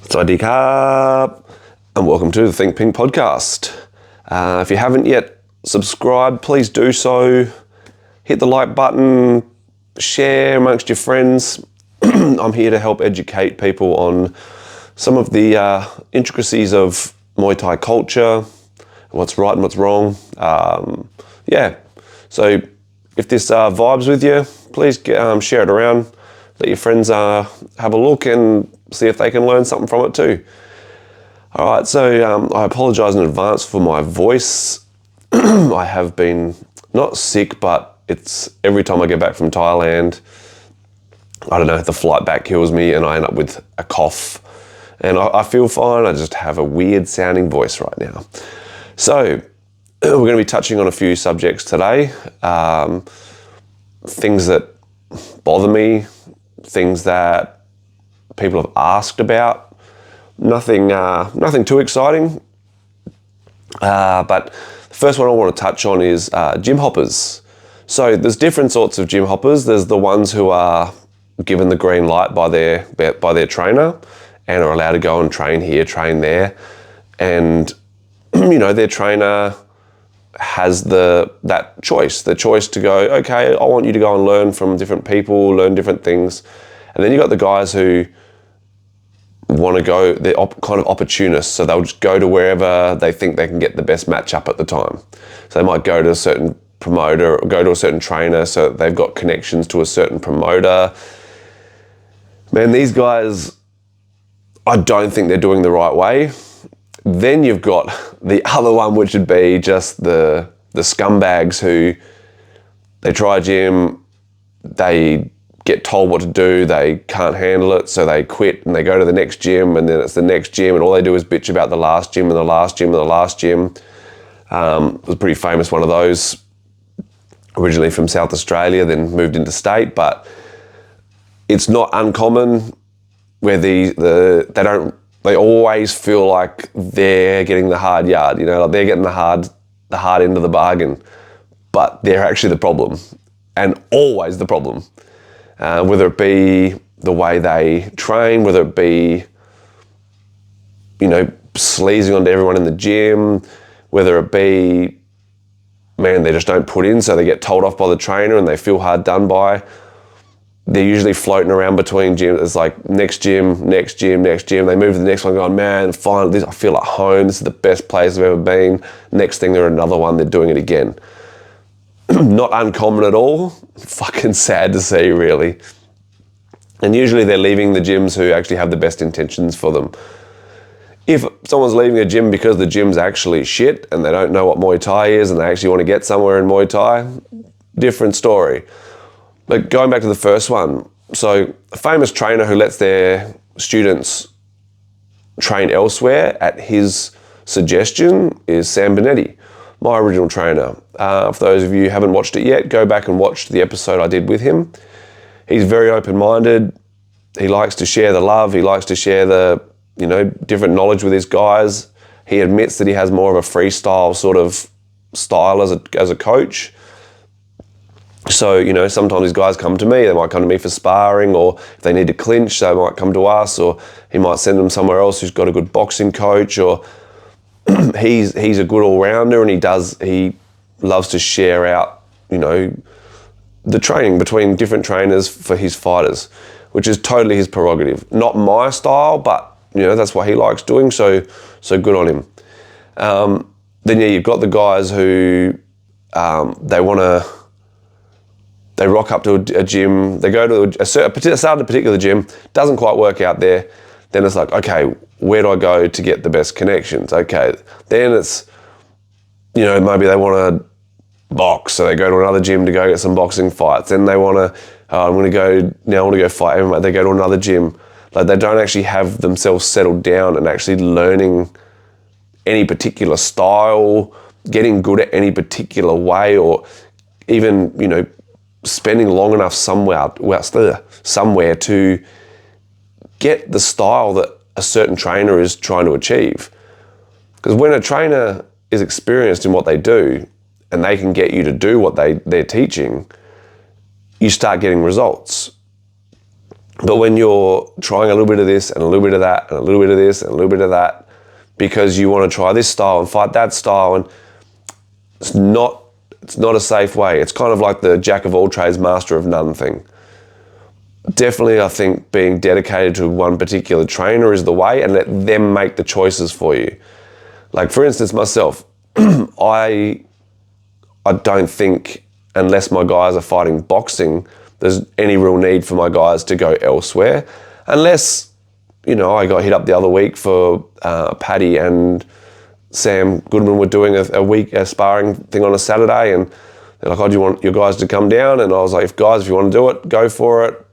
Sawasdee Krab, and welcome to the Think Pink podcast. If you haven't yet subscribed, please do so. Hit the like button, share amongst your friends. I'm here to help educate people on some of the intricacies of Muay Thai culture, what's right and what's wrong. So if this vibes with you, please share it around. Let your friends have a look and see if they can learn something from it too. All right, so I apologise in advance for my voice. I have been not sick, but it's every time I get back from Thailand, I don't know, the flight back kills me and I end up with a cough. And I feel fine, I just have a weird sounding voice right now. So we're going to be touching on a few subjects today. Things that bother me, things that people have asked about. Nothing too exciting. But the first one I want to touch on is gym hoppers. So there's different sorts of gym hoppers. There's the ones who are given the green light by their trainer and are allowed to go and train here, train there. And, their trainer has that choice, the choice to go, okay, I want you to go and learn from different people, learn different things. And then you got the guys who want to go, they're kind of opportunists, so they'll just go to wherever they think they can get the best match up at the time. So they might go to a certain promoter or go to a certain trainer so that they've got connections to a certain promoter. Man, these guys, I don't think they're doing the right way. Then you've got the other one, which would be just the scumbags who they try a gym, they get told what to do, they can't handle it, so they quit and they go to the next gym, and then it's the next gym, and all they do is bitch about the last gym and the last gym and the last gym. It was a pretty famous one of those, originally from South Australia, then moved interstate, but it's not uncommon where they always feel like they're getting the hard yard, like they're getting the hard end of the bargain, but they're actually the problem, and always the problem. Whether it be the way they train, whether it be, sleazing onto everyone in the gym, whether it be, man, they just don't put in, so they get told off by the trainer and they feel hard done by. They're usually floating around between gyms. It's like next gym, next gym, next gym. They move to the next one going, man, finally, I feel at home. This is the best place I've ever been. Next thing, they're another one, they're doing it again. Not uncommon at all. Fucking sad to see, really. And usually they're leaving the gyms who actually have the best intentions for them. If someone's leaving a gym because the gym's actually shit and they don't know what Muay Thai is and they actually want to get somewhere in Muay Thai, different story. But going back to the first one, so a famous trainer who lets their students train elsewhere at his suggestion is Sam Benetti, my original trainer. For those of you who haven't watched it yet, go back and watch the episode I did with him. He's very open-minded. He likes to share the love. He likes to share the, different knowledge with his guys. He admits that he has more of a freestyle sort of style as a coach. So, sometimes his guys come to me. They might come to me for sparring, or if they need to clinch, they might come to us, or he might send them somewhere else who's got a good boxing coach, or he's a good all-rounder, and he loves to share out, the training between different trainers for his fighters, which is totally his prerogative. Not my style, but that's what he likes doing, so good on him. Then you've got the guys who they rock up to a gym, they go to start a particular gym, doesn't quite work out there, then it's like, okay, where do I go to get the best connections? Okay, then it's, maybe they want to box, so they go to another gym to go get some boxing fights. Then they want to, I want to go fight MMA. They go to another gym. Like, they don't actually have themselves settled down and actually learning any particular style, getting good at any particular way, or even, spending long enough somewhere to get the style that a certain trainer is trying to achieve. Because when a trainer is experienced in what they do and they can get you to do what they're teaching, you start getting results. But when you're trying a little bit of this and a little bit of that and a little bit of this and a little bit of that because you want to try this style and fight that style, and it's not a safe way. It's kind of like the jack of all trades, master of none thing. Definitely, I think being dedicated to one particular trainer is the way, and let them make the choices for you. Like, for instance, myself, I don't think, unless my guys are fighting boxing, there's any real need for my guys to go elsewhere. Unless, I got hit up the other week for Paddy and Sam Goodman were doing a sparring thing on a Saturday, and they're like, oh, do you want your guys to come down? And I was like, if you want to do it, go for it.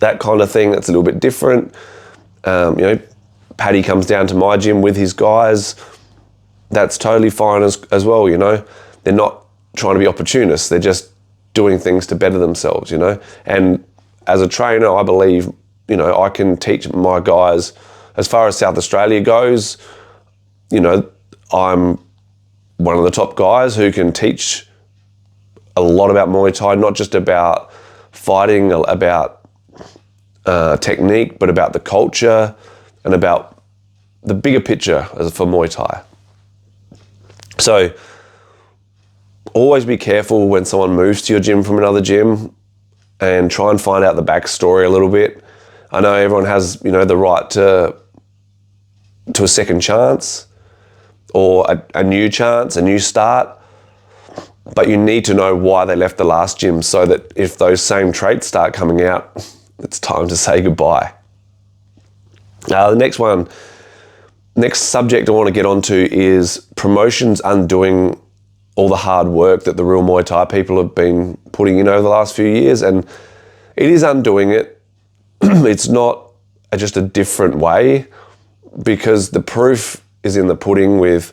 That kind of thing, that's a little bit different. Paddy comes down to my gym with his guys. That's totally fine as well, They're not trying to be opportunists. They're just doing things to better themselves, And as a trainer, I believe, I can teach my guys, as far as South Australia goes, I'm one of the top guys who can teach a lot about Muay Thai, not just about fighting, about technique, but about the culture and about the bigger picture for Muay Thai. So always be careful when someone moves to your gym from another gym, and try and find out the backstory a little bit. I know everyone has, the right to a second chance or a new chance, a new start, but you need to know why they left the last gym, so that if those same traits start coming out, it's time to say goodbye. The next subject I want to get onto is promotions undoing all the hard work that the real Muay Thai people have been putting in over the last few years, and it is undoing it. It's not just a different way, because the proof is in the pudding with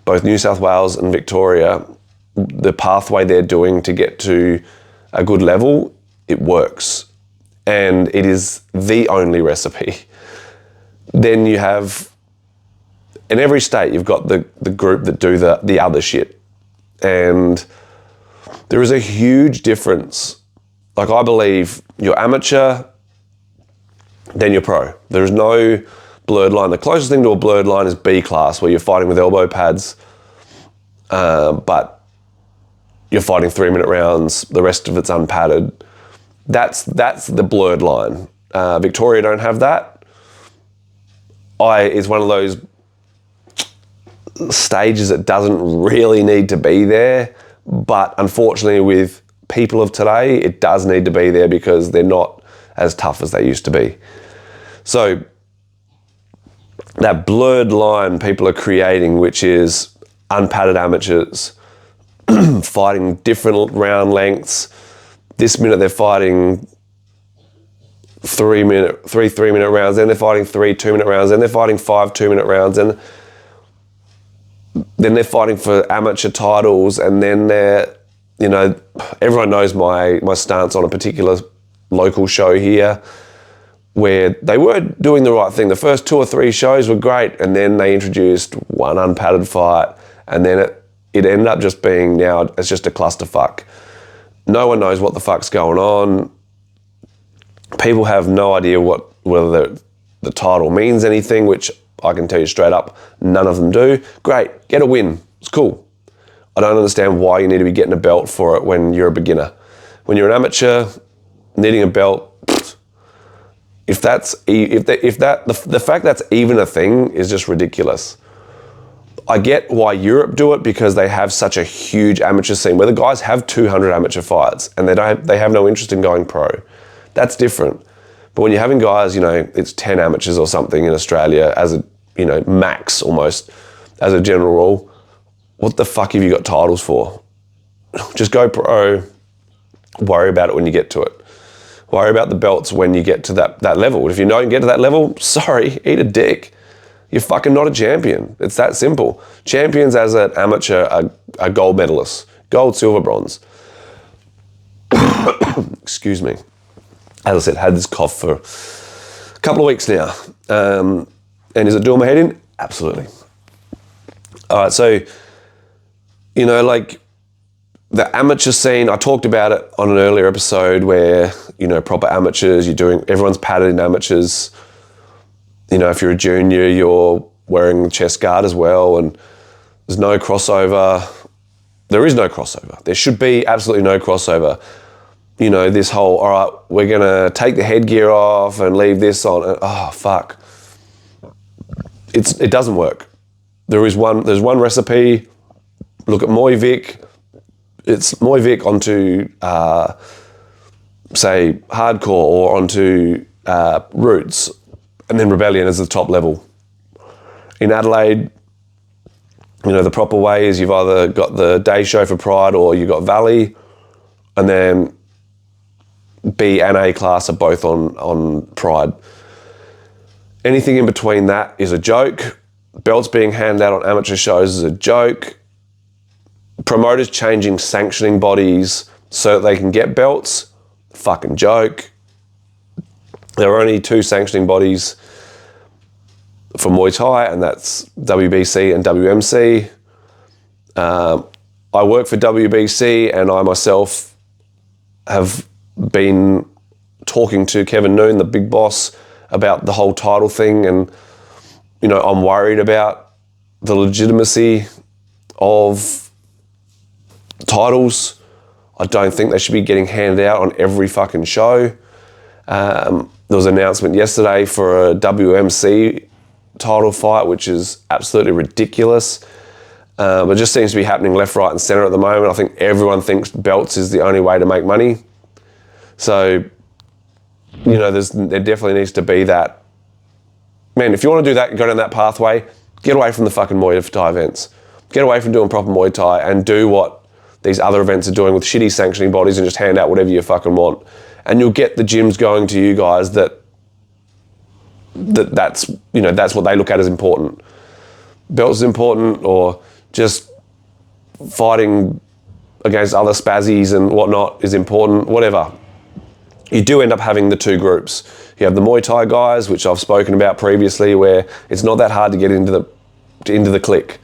both New South Wales and Victoria. The pathway they're doing to get to a good level, it works. And it is the only recipe. Then you have, in every state, you've got the group that do the other shit. And there is a huge difference. Like, I believe you're amateur, then you're pro. There's no blurred line. The closest thing to a blurred line is B class, where you're fighting with elbow pads, but you're fighting 3-minute rounds, the rest of it's unpadded. That's the blurred line. Victoria don't have that. Is one of those stages that doesn't really need to be there, but unfortunately with people of today, it does need to be there because they're not as tough as they used to be. So that blurred line people are creating, which is unpadded amateurs fighting different round lengths. This minute they're fighting 3-minute rounds, then they're fighting 3 2-minute rounds, then they're fighting 5 2-minute rounds, and then they're fighting for amateur titles, and then they're, everyone knows my stance on a particular local show here, where they were doing the right thing. The first 2 or 3 shows were great, and then they introduced one unpadded fight, and then it ended up just being, now it's just a clusterfuck. No one knows what the fuck's going on. People have no idea whether the title means anything, which I can tell you straight up, none of them do. Great, get a win, it's cool. I don't understand why you need to be getting a belt for it when you're a beginner. When you're an amateur, needing a belt, the fact that's even a thing is just ridiculous. I get why Europe do it, because they have such a huge amateur scene where the guys have 200 amateur fights and they have no interest in going pro. That's different. But when you're having guys, it's 10 amateurs or something in Australia as a, max almost, as a general rule, what the fuck have you got titles for? Just go pro, worry about it when you get to it. Worry about the belts when you get to that level. If you don't get to that level, sorry, eat a dick. You're fucking not a champion. It's that simple. Champions as an amateur are gold medalists. Gold, silver, bronze. Excuse me. As I said, had this cough for a couple of weeks now. And is it doing my head in? Absolutely. All right, so, like the amateur scene, I talked about it on an earlier episode where, proper amateurs. Everyone's padded in amateurs. If you're a junior, you're wearing the chest guard as well, and there's no crossover. There is no crossover. There should be absolutely no crossover. This whole, all right, we're going to take the headgear off and leave this on. Oh, fuck. It doesn't work. There's one recipe. Look at Muay Vic. It's Muay Vic onto, say, hardcore or onto roots, and then Rebellion is the top level. In Adelaide, the proper way is you've either got the day show for Pride or you've got Valley, and then B and A class are both on Pride. Anything in between that is a joke. Belts being handed out on amateur shows is a joke. Promoters changing sanctioning bodies so that they can get belts, fucking joke. There are only two sanctioning bodies for Muay Thai, and that's WBC and WMC. I work for WBC, and I myself have been talking to Kevin Noon, the big boss, about the whole title thing, and I'm worried about the legitimacy of titles. I don't think they should be getting handed out on every fucking show. There was an announcement yesterday for a WMC title fight, which is absolutely ridiculous. It just seems to be happening left, right and centre at the moment. I think everyone thinks belts is the only way to make money. So, there definitely needs to be that. Man, if you want to do that and go down that pathway, get away from the fucking Muay Thai events. Get away from doing proper Muay Thai and do what these other events are doing with shitty sanctioning bodies and just hand out whatever you fucking want. And you'll get the gyms going to you guys that's what they look at as important. Belts is important, or just fighting against other spazzies and whatnot is important, whatever. You do end up having the two groups. You have the Muay Thai guys, which I've spoken about previously, where it's not that hard to get into the clique.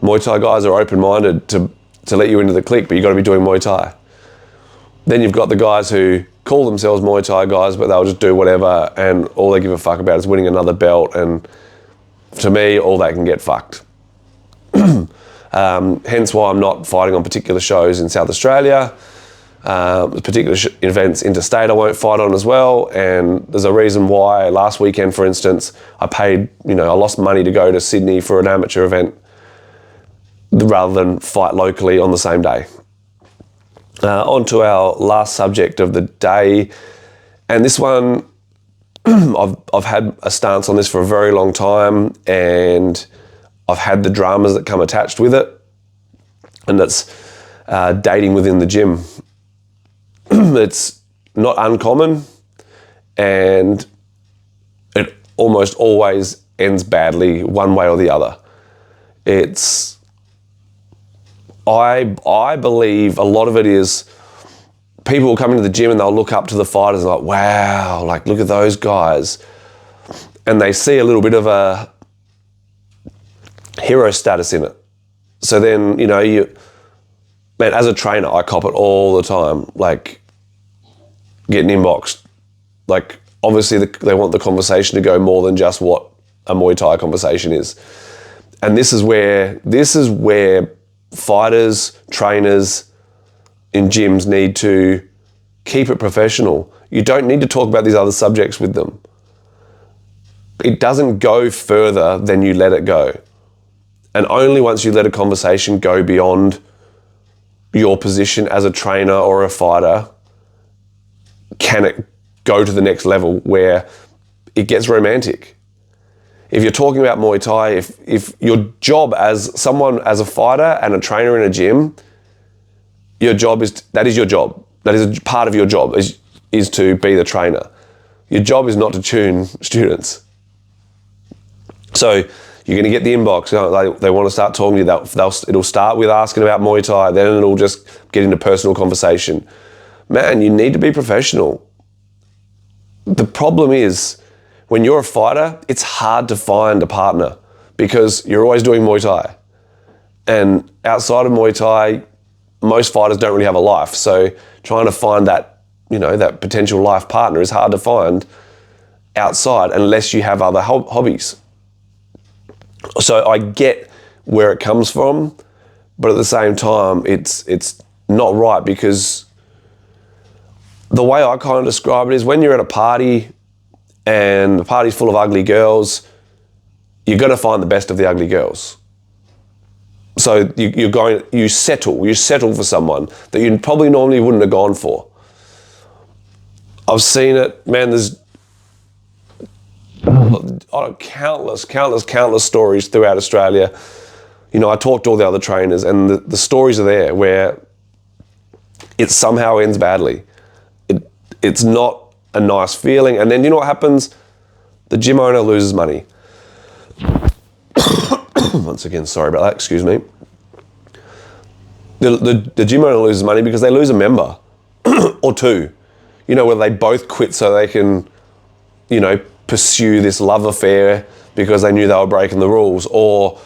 Muay Thai guys are open-minded to let you into the clique, but you've got to be doing Muay Thai. Then you've got the guys who call themselves Muay Thai guys, but they'll just do whatever, and all they give a fuck about is winning another belt, and to me, all they can get fucked. Hence why I'm not fighting on particular shows in South Australia. Particular events interstate I won't fight on as well, and there's a reason why. Last weekend, for instance, I lost money to go to Sydney for an amateur event rather than fight locally on the same day. On to our last subject of the day, and this one, I've had a stance on this for a very long time, and I've had the dramas that come attached with it, and that's dating within the gym. It's not uncommon, and it almost always ends badly one way or the other. I believe a lot of it is people will come into the gym and they'll look up to the fighters and like, wow, like look at those guys. And they see a little bit of a hero status in it. So then, man, as a trainer, I cop it all the time, like getting inboxed. Like, obviously they want the conversation to go more than just what a Muay Thai conversation is. And this is where fighters, trainers in gyms need to keep it professional. You don't need to talk about these other subjects with them. It doesn't go further than you let it go. And only once you let a conversation go beyond your position as a trainer or a fighter can it go to the next level where it gets romantic. If you're talking about Muay Thai, if your job as a fighter and a trainer in a gym, that is your job. That is a part of your job is to be the trainer. Your job is not to tune students. So you're going to get the inbox. They want to start talking to you. It'll start with asking about Muay Thai, then it'll just get into personal conversation. Man, you need to be professional. The problem is, when you're a fighter, it's hard to find a partner because you're always doing Muay Thai. And outside of Muay Thai, most fighters don't really have a life. So trying to find that that potential life partner is hard to find outside unless you have other hobbies. So I get where it comes from, but at the same time, it's not right, because the way I kind of describe it is when you're at a party and the party's full of ugly girls, you're going to find the best of the ugly girls. So you settle for someone that you probably normally wouldn't have gone for. I've seen it, man. There's countless stories throughout Australia. I talked to all the other trainers, and the stories are there where it somehow ends badly. It's not a nice feeling. And then you know what happens? The gym owner loses money. Once again, sorry about that, excuse me. The gym owner loses money because they lose a member or two, where they both quit so they can, pursue this love affair because they knew they were breaking the rules, or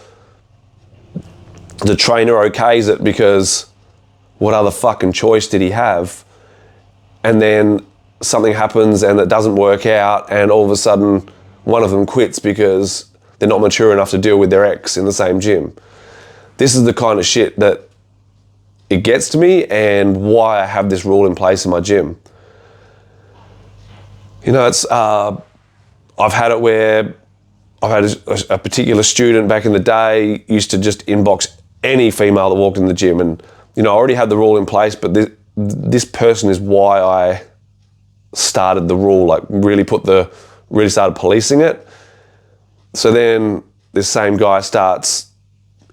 the trainer okays it because what other fucking choice did he have? And then something happens and it doesn't work out, and all of a sudden one of them quits because they're not mature enough to deal with their ex in the same gym. This is the kind of shit that it gets to me, and why I have this rule in place in my gym. It's I've had it where I've had a particular student back in the day used to just inbox any female that walked in the gym, and I already had the rule in place, but this person is why I started the rule, like really started policing it. So then this same guy starts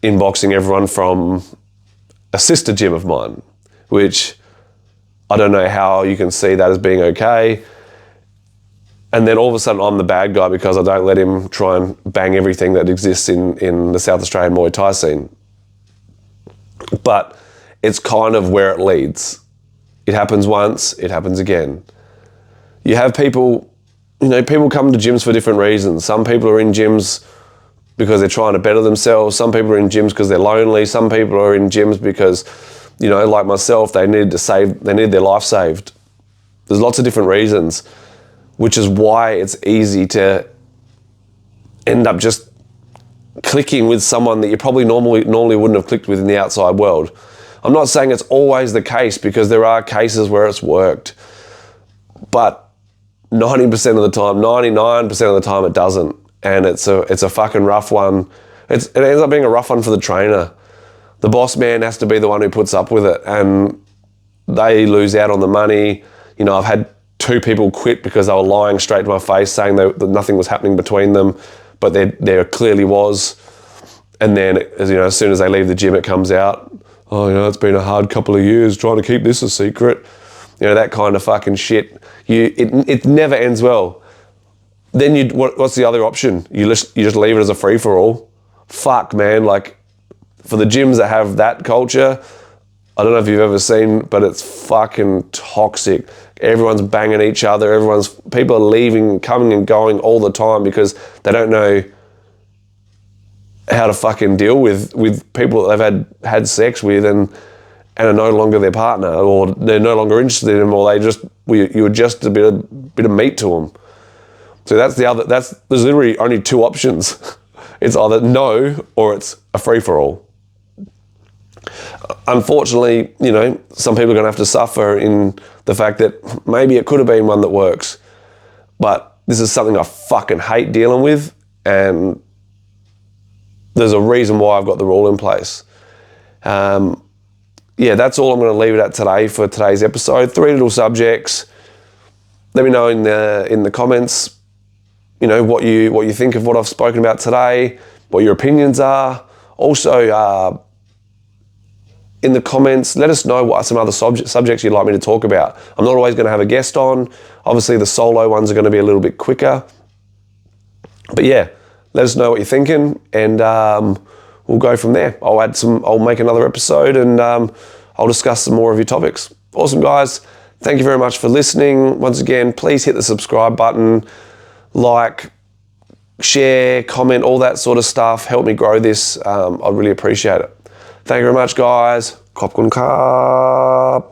inboxing everyone from a sister gym of mine, which I don't know how you can see that as being okay. And then all of a sudden I'm the bad guy because I don't let him try and bang everything that exists in the South Australian Muay Thai scene. But it's kind of where it leads. It happens once, it happens again. You have people, people come to gyms for different reasons. Some people are in gyms because they're trying to better themselves. Some people are in gyms because they're lonely. Some people are in gyms because, like myself, they need their life saved. There's lots of different reasons, which is why it's easy to end up just clicking with someone that you probably normally wouldn't have clicked with in the outside world. I'm not saying it's always the case, because there are cases where it's worked, but 90% of the time, 99% of the time it doesn't, and it's a fucking rough one. It ends up being a rough one for the trainer. The boss man has to be the one who puts up with it, and they lose out on the money. I've had 2 people quit because they were lying straight to my face saying that nothing was happening between them, but there clearly was. And then, as soon as they leave the gym, it comes out, oh, it's been a hard couple of years trying to keep this a secret. That kind of fucking shit. It never ends well. Then what's the other option? You just leave it as a free-for-all. Fuck, man. Like, for the gyms that have that culture, I don't know if you've ever seen, but it's fucking toxic. Everyone's banging each other. People are leaving, coming and going all the time because they don't know how to fucking deal with people that they've had sex with and are no longer their partner, or they're no longer interested in them, or you were just a bit of meat to them. So there's literally only 2 options. It's either no, or it's a free-for-all. Unfortunately, some people are going to have to suffer in the fact that maybe it could have been one that works, but this is something I fucking hate dealing with, and there's a reason why I've got the rule in place. That's all I'm going to leave it at today for today's episode. 3 little subjects. Let me know in the comments, what you think of what I've spoken about today, what your opinions are. Also, in the comments, let us know what are some other subjects you'd like me to talk about. I'm not always going to have a guest on. Obviously, the solo ones are going to be a little bit quicker. But yeah, let us know what you're thinking, and we'll go from there. I'll make another episode, and I'll discuss some more of your topics. Awesome, guys. Thank you very much for listening. Once again, please hit the subscribe button, like, share, comment, all that sort of stuff. Help me grow this. I'd really appreciate it. Thank you very much, guys. Khop kun khap.